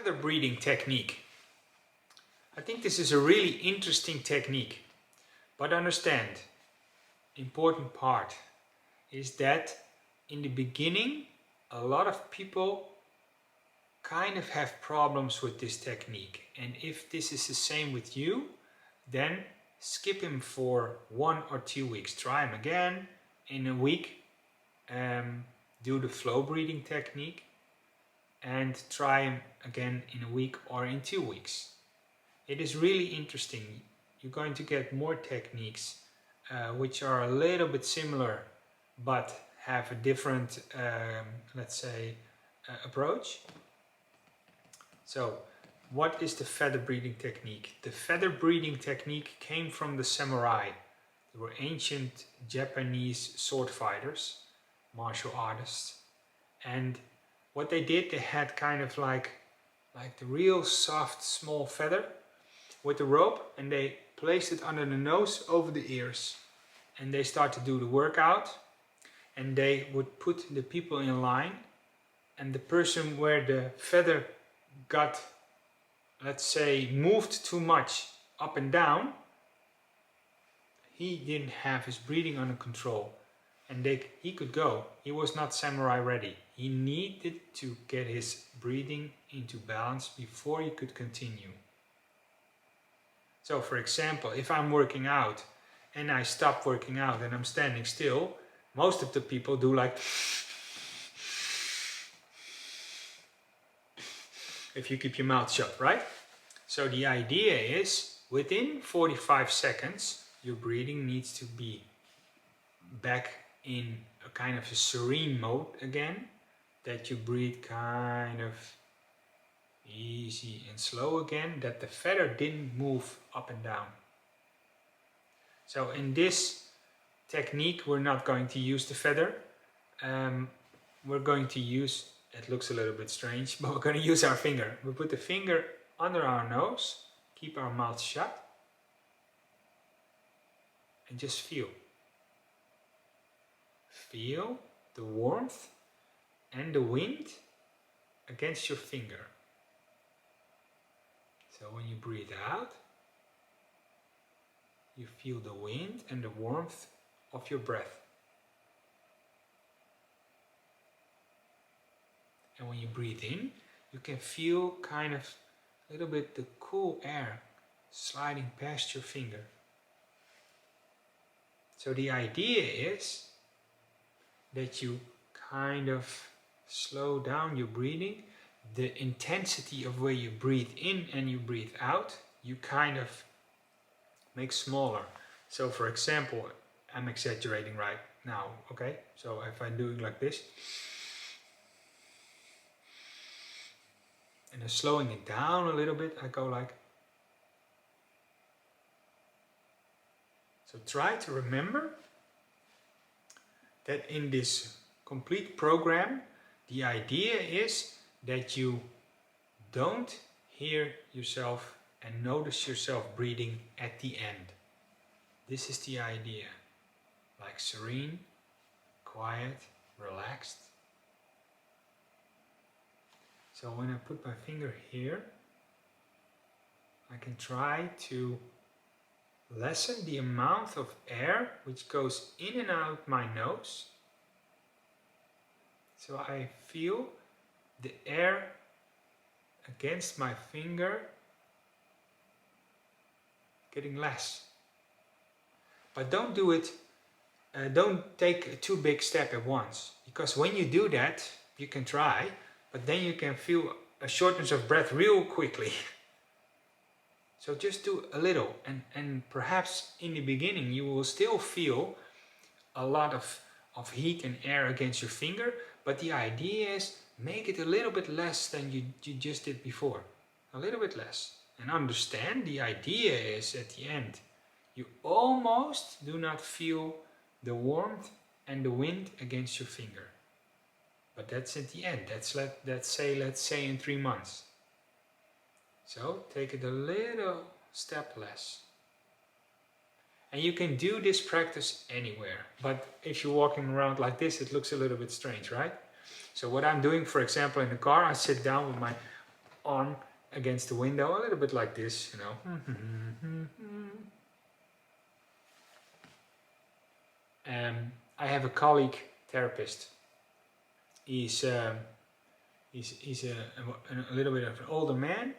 feather breathing technique. I think this is a really interesting technique, but understand, important part is that in the beginning a lot of people kind of have problems with this technique, and if this is the same with you, then skip him for 1 or 2 weeks. Try him again in a week, do the flow breathing technique, and try him again in a week or in 2 weeks. It is really interesting. You're going to get more techniques which are a little bit similar but have a different, let's say, approach. So, what is the feather breathing technique? The feather breathing technique came from the samurai. They were ancient Japanese sword fighters, martial artists, and what they did, they had kind of like the real soft small feather with a rope, and they placed it under the nose over the ears, and they start to do the workout, and they would put the people in line, and the person where the feather got, let's say, moved too much up and down, he didn't have his breathing under control, and he could go. He was not samurai ready. He needed to get his breathing into balance before he could continue. So for example, if I'm working out and I stop working out and I'm standing still, most of the people do like, if you keep your mouth shut, right? So the idea is, within 45 seconds, your breathing needs to be back in a kind of a serene mode again, that you breathe kind of easy and slow again, that the feather didn't move up and down. So in this technique we're not going to use the feather, we're going to use, it looks a little bit strange, but we're going to use our finger. We put the finger under our nose, keep our mouth shut, and just feel. Feel the warmth and the wind against your finger. So when you breathe out, you feel the wind and the warmth of your breath. And when you breathe in, you can feel kind of a little bit the cool air sliding past your finger. So the idea is that you kind of slow down your breathing. The intensity of where you breathe in and you breathe out, you kind of make smaller. So for example, I'm exaggerating right now, okay? So if I'm doing like this, and I'm slowing it down a little bit, I go like. So try to remember that in this complete program, the idea is that you don't hear yourself and notice yourself breathing at the end. This is the idea. Like serene, quiet, relaxed. So when I put my finger here, I can try to lessen the amount of air which goes in and out my nose. So I feel the air against my finger getting less. But don't do it, don't take a too big step at once, because when you do that, you can try, but then you can feel a shortness of breath real quickly. So just do a little, and perhaps in the beginning you will still feel a lot of heat and air against your finger, but the idea is make it a little bit less than you just did before. A little bit less. And understand the idea is at the end, you almost do not feel the warmth and the wind against your finger. But that's at the end. That's let's say in 3 months. So take it a little step less. And you can do this practice anywhere. But if you're walking around like this, it looks a little bit strange, right? So what I'm doing, for example, in the car, I sit down with my on against the window, a little bit like this, you know. I have a colleague therapist. He's a little bit of an older man,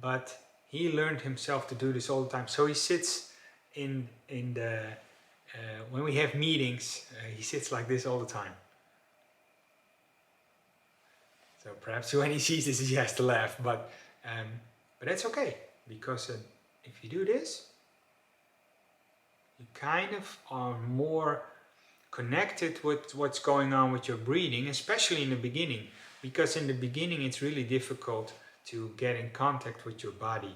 but he learned himself to do this all the time. So he sits in the when we have meetings, he sits like this all the time. So perhaps when he sees this, he has to laugh, but that's okay, because if you do this, you kind of are more connected with what's going on with your breathing, especially in the beginning, because in the beginning it's really difficult to get in contact with your body.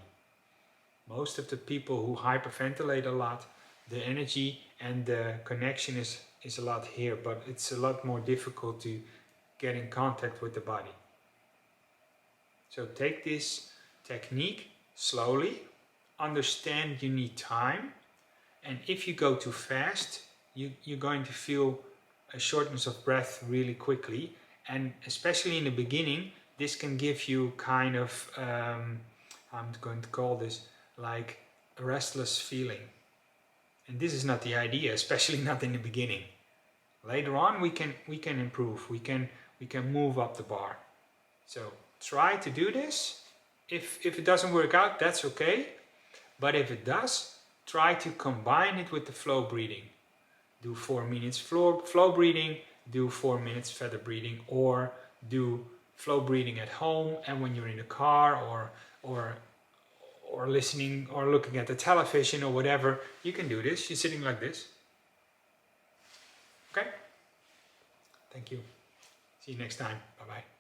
Most of the people who hyperventilate a lot, the energy and the connection is a lot here, but it's a lot more difficult to get in contact with the body. So take this technique slowly, understand you need time, and if you go too fast, you're going to feel a shortness of breath really quickly, and especially in the beginning, this can give you kind of, I'm going to call this like a restless feeling. And this is not the idea, especially not in the beginning. Later on, we can improve. We can move up the bar. So try to do this. If it doesn't work out, that's okay. But if it does, try to combine it with the flow breathing. Do 4 minutes flow breathing, do 4 minutes feather breathing, or do flow breathing at home and when you're in the car, or listening or looking at the television or whatever. You can do this. You're sitting like this. Okay? Thank you. See you next time. Bye-bye.